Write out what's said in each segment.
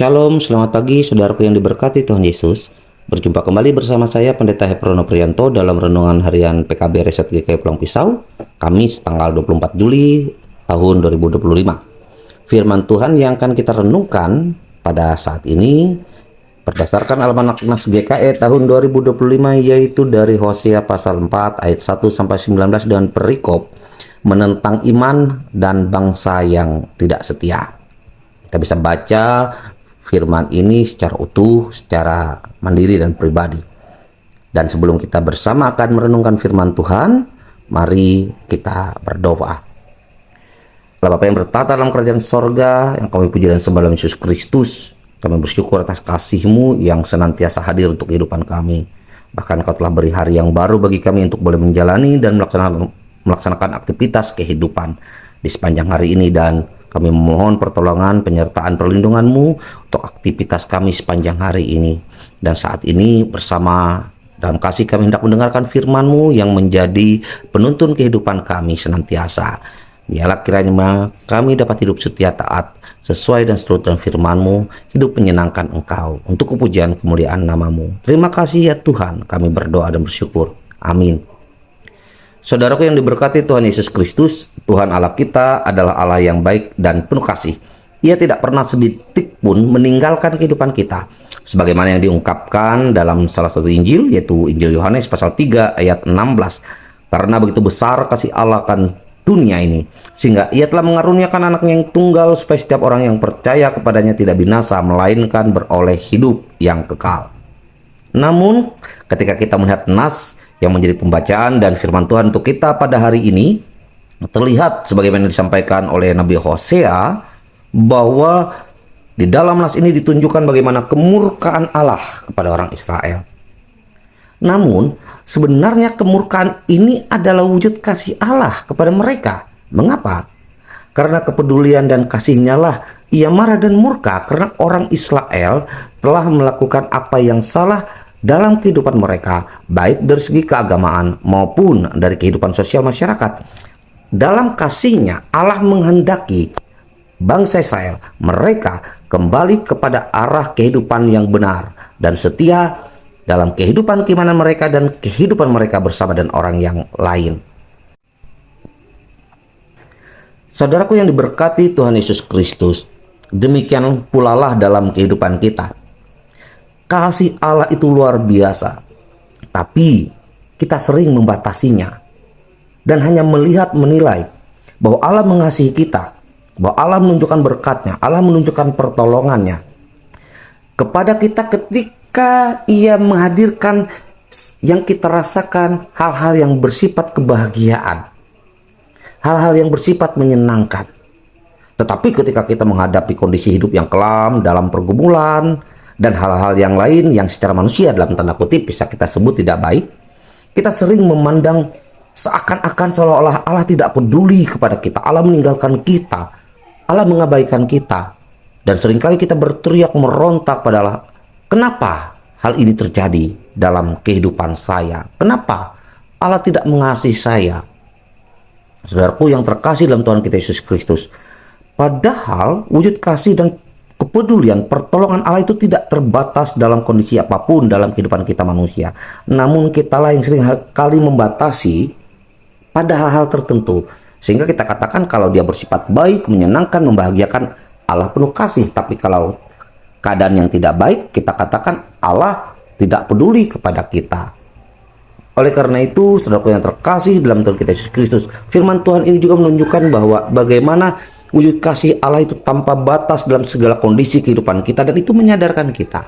Shalom, selamat pagi saudaraku yang diberkati Tuhan Yesus. Berjumpa kembali bersama saya Pendeta Heprono Priyanto dalam renungan harian PKB Reset GKI Pulang Pisau, Kamis tanggal 24 Juli tahun 2025. Firman Tuhan yang akan kita renungkan pada saat ini berdasarkan Almanak Nas GKI tahun 2025, yaitu dari Hosea pasal 4 ayat 1 sampai 19 dan perikop menentang iman dan bangsa yang tidak setia. Kita bisa baca firman ini secara utuh, secara mandiri dan pribadi. Dan sebelum kita bersama akan merenungkan firman Tuhan, mari kita berdoa. Allah Bapa yang bertata dalam kerajaan sorga, yang kami puji dan sembah dalam Yesus Kristus, kami bersyukur atas kasih-Mu yang senantiasa hadir untuk kehidupan kami. Bahkan Kau telah beri hari yang baru bagi kami untuk boleh menjalani dan melaksanakan aktivitas kehidupan di sepanjang hari ini, dan kami memohon pertolongan, penyertaan, perlindungan-Mu untuk aktivitas kami sepanjang hari ini. Dan saat ini bersama dalam kasih kami hendak mendengarkan firman-Mu yang menjadi penuntun kehidupan kami senantiasa. Biarlah kiranya kami dapat hidup setia taat sesuai dan seturut dengan firman-Mu, hidup menyenangkan Engkau untuk kepujian kemuliaan nama-Mu. Terima kasih ya Tuhan, kami berdoa dan bersyukur. Amin. Saudaraku yang diberkati Tuhan Yesus Kristus, Tuhan Allah kita adalah Allah yang baik dan penuh kasih. Ia tidak pernah sedetik pun meninggalkan kehidupan kita. Sebagaimana yang diungkapkan dalam salah satu Injil, yaitu Injil Yohanes pasal 3 ayat 16. Karena begitu besar kasih Allah akan dunia ini, sehingga Ia telah mengaruniakan anaknya yang tunggal, supaya setiap orang yang percaya kepadanya tidak binasa, melainkan beroleh hidup yang kekal. Namun, ketika kita melihat nas yang menjadi pembacaan dan firman Tuhan untuk kita pada hari ini, terlihat sebagaimana disampaikan oleh Nabi Hosea bahwa di dalam nas ini ditunjukkan bagaimana kemurkaan Allah kepada orang Israel. Namun sebenarnya kemurkaan ini adalah wujud kasih Allah kepada mereka. Mengapa? Karena kepedulian dan kasih-Nya lah Ia marah dan murka karena orang Israel telah melakukan apa yang salah dalam kehidupan mereka, baik dari segi keagamaan maupun dari kehidupan sosial masyarakat. Dalam kasih-Nya, Allah menghendaki bangsa Israel, mereka kembali kepada arah kehidupan yang benar dan setia dalam kehidupan keimanan mereka dan kehidupan mereka bersama dengan orang yang lain. Saudaraku yang diberkati Tuhan Yesus Kristus, demikian pula lah dalam kehidupan kita. Kasih Allah itu luar biasa, tapi kita sering membatasinya dan hanya melihat menilai bahwa Allah mengasihi kita, bahwa Allah menunjukkan berkat-Nya, Allah menunjukkan pertolongan-Nya kepada kita ketika Ia menghadirkan yang kita rasakan hal-hal yang bersifat kebahagiaan, hal-hal yang bersifat menyenangkan. Tetapi ketika kita menghadapi kondisi hidup yang kelam, dalam pergumulan dan hal-hal yang lain yang secara manusia dalam tanda kutip bisa kita sebut tidak baik, kita sering memandang seakan-akan seolah-olah Allah tidak peduli kepada kita, Allah meninggalkan kita, Allah mengabaikan kita. Dan seringkali kita berteriak merontak pada Allah, kenapa hal ini terjadi dalam kehidupan saya? Kenapa Allah tidak mengasihi saya? Saudaraku yang terkasih dalam Tuhan kita Yesus Kristus, padahal wujud kasih dan kepedulian, pertolongan Allah itu tidak terbatas dalam kondisi apapun dalam kehidupan kita manusia. Namun kitalah yang sering kali membatasi pada hal-hal tertentu, sehingga kita katakan kalau Dia bersifat baik, menyenangkan, membahagiakan, Allah penuh kasih. Tapi kalau keadaan yang tidak baik, kita katakan Allah tidak peduli kepada kita. Oleh karena itu, saudaraku yang terkasih dalam Tuhan kita Yesus Kristus, firman Tuhan ini juga menunjukkan bahwa bagaimana wujud kasih Allah itu tanpa batas dalam segala kondisi kehidupan kita, dan itu menyadarkan kita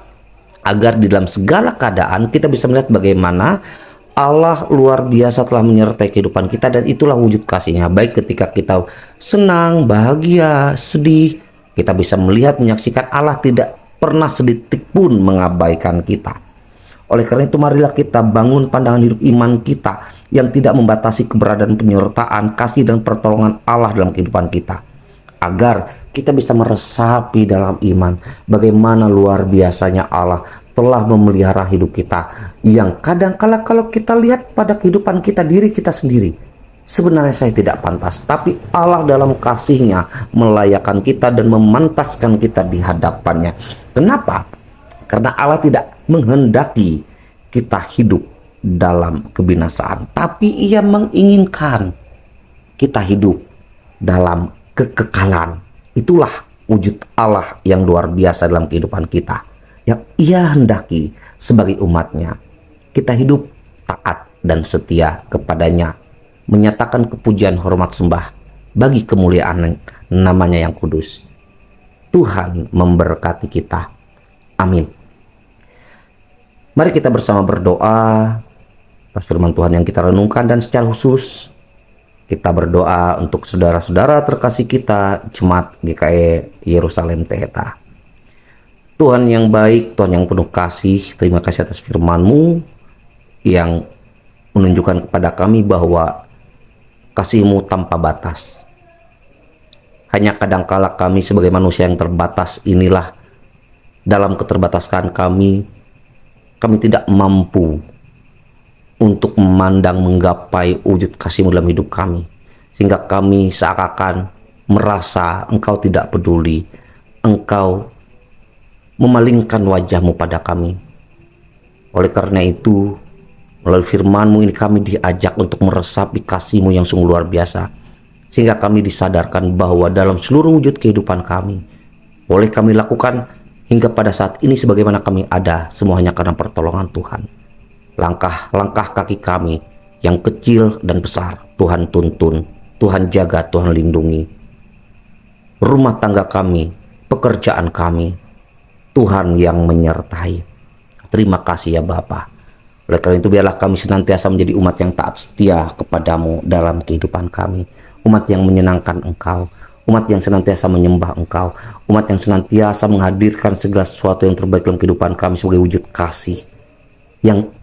agar di dalam segala keadaan kita bisa melihat bagaimana Allah luar biasa telah menyertai kehidupan kita, dan itulah wujud kasih-Nya. Baik ketika kita senang, bahagia, sedih, kita bisa melihat, menyaksikan Allah tidak pernah sedetik pun mengabaikan kita. Oleh karena itu marilah kita bangun pandangan hidup iman kita yang tidak membatasi keberadaan, penyertaan, kasih dan pertolongan Allah dalam kehidupan kita, agar kita bisa meresapi dalam iman bagaimana luar biasanya Allah telah memelihara hidup kita, yang kadang-kala kalau kita lihat pada kehidupan kita, diri kita sendiri, Sebenarnya saya tidak pantas, tapi Allah dalam kasih-Nya melayakkan kita dan memantaskan kita di hadapannya. Kenapa? Karena Allah tidak menghendaki kita hidup dalam kebinasaan, tapi Ia menginginkan kita hidup dalam kekekalan. Itulah wujud Allah yang luar biasa dalam kehidupan kita, yang Ia hendaki sebagai umat-Nya. Kita hidup taat dan setia kepadanya, menyatakan kepujian, hormat, sembah bagi kemuliaan namanya yang kudus. Tuhan memberkati kita. Amin. Mari kita bersama berdoa atas firman Tuhan yang kita renungkan, dan secara khusus kita berdoa untuk saudara-saudara terkasih kita, Jemaat GKI Yerusalem THT. Tuhan yang baik, Tuhan yang penuh kasih, terima kasih atas firman-Mu yang menunjukkan kepada kami bahwa kasih-Mu tanpa batas. Hanya kadangkala kami sebagai manusia yang terbatas inilah, dalam keterbatasan kami tidak mampu untuk memandang, menggapai wujud kasih-Mu dalam hidup kami. Sehingga kami seakan merasa Engkau tidak peduli, Engkau memalingkan wajah-Mu pada kami. Oleh karena itu, melalui firman-Mu ini kami diajak untuk meresapi kasih-Mu yang sungguh luar biasa, sehingga kami disadarkan bahwa dalam seluruh wujud kehidupan kami, boleh kami lakukan hingga pada saat ini sebagaimana kami ada, semuanya karena pertolongan Tuhan. Langkah-langkah kaki kami yang kecil dan besar, Tuhan tuntun, Tuhan jaga, Tuhan lindungi. Rumah tangga kami, pekerjaan kami, Tuhan yang menyertai. Terima kasih ya Bapa. Oleh karena itu biarlah kami senantiasa menjadi umat yang taat setia kepadamu dalam kehidupan kami. Umat yang menyenangkan Engkau, umat yang senantiasa menyembah Engkau, umat yang senantiasa menghadirkan segala sesuatu yang terbaik dalam kehidupan kami sebagai wujud kasih. Yang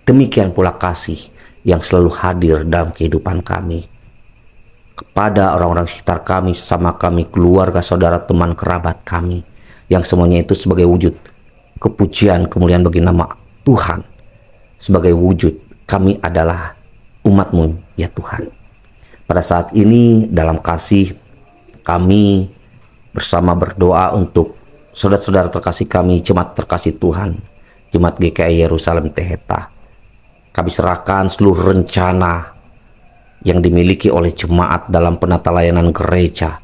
demikian pula kasih yang selalu hadir dalam kehidupan kami kepada orang-orang sekitar kami, sesama kami, keluarga, saudara, teman, kerabat kami, yang semuanya itu sebagai wujud kepujian, kemuliaan bagi nama Tuhan. Sebagai wujud kami adalah umat-Mu ya Tuhan. Pada saat ini dalam kasih kami bersama berdoa untuk saudara-saudara terkasih kami, jemaat terkasih Tuhan, Jemaat GKI Yerusalem THT. Kami serahkan seluruh rencana yang dimiliki oleh jemaat dalam penata layanan gereja,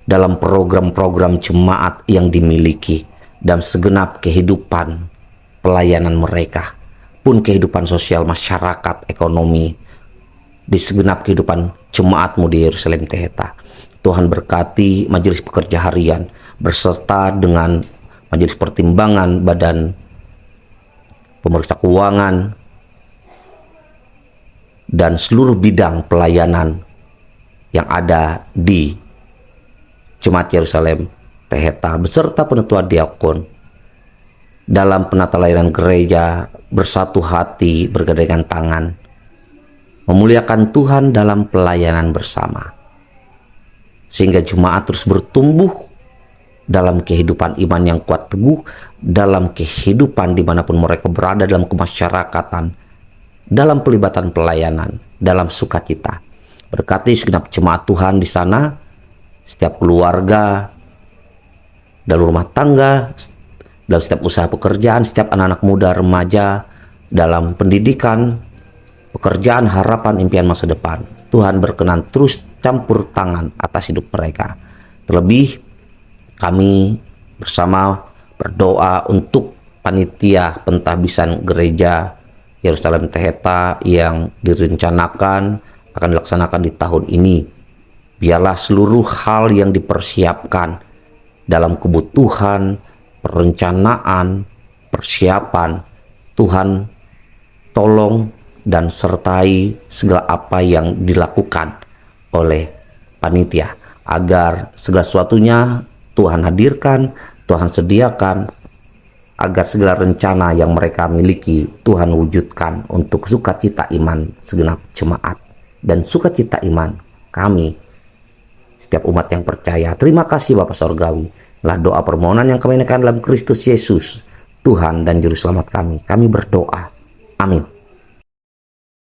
dalam program-program jemaat yang dimiliki, dan segenap kehidupan pelayanan mereka, pun kehidupan sosial masyarakat, ekonomi, di segenap kehidupan jemaat-Mu di Yerusalem THT. Tuhan berkati majelis pekerja harian berserta dengan majelis pertimbangan Badan Pemeriksa Keuangan dan seluruh bidang pelayanan yang ada di Jemaat Yerusalem THT beserta penetua diakon dalam penata layanan gereja bersatu hati, bergandengan tangan, memuliakan Tuhan dalam pelayanan bersama, sehingga jemaat terus bertumbuh dalam kehidupan iman yang kuat teguh, dalam kehidupan dimanapun mereka berada, dalam kemasyarakatan, dalam pelibatan pelayanan, dalam sukacita. Berkati segenap jemaat Tuhan di sana, setiap keluarga, dalam rumah tangga, dalam setiap usaha pekerjaan, setiap anak-anak muda, remaja, dalam pendidikan, pekerjaan, harapan, impian masa depan. Tuhan berkenan terus campur tangan atas hidup mereka. Terlebih kami bersama berdoa untuk panitia pentahbisan gereja Yerusalem THT yang direncanakan akan dilaksanakan di tahun ini. Biarlah seluruh hal yang dipersiapkan dalam kebutuhan, perencanaan, persiapan, Tuhan tolong dan sertai segala apa yang dilakukan oleh panitia, agar segala sesuatunya Tuhan hadirkan, Tuhan sediakan, agar segala rencana yang mereka miliki Tuhan wujudkan untuk sukacita iman segenap jemaat dan sukacita iman kami, setiap umat yang percaya. Terima kasih Bapa Sorgawi. Lah doa permohonan yang kami naikkan dalam Kristus Yesus, Tuhan dan Juru Selamat kami. Kami berdoa. Amin.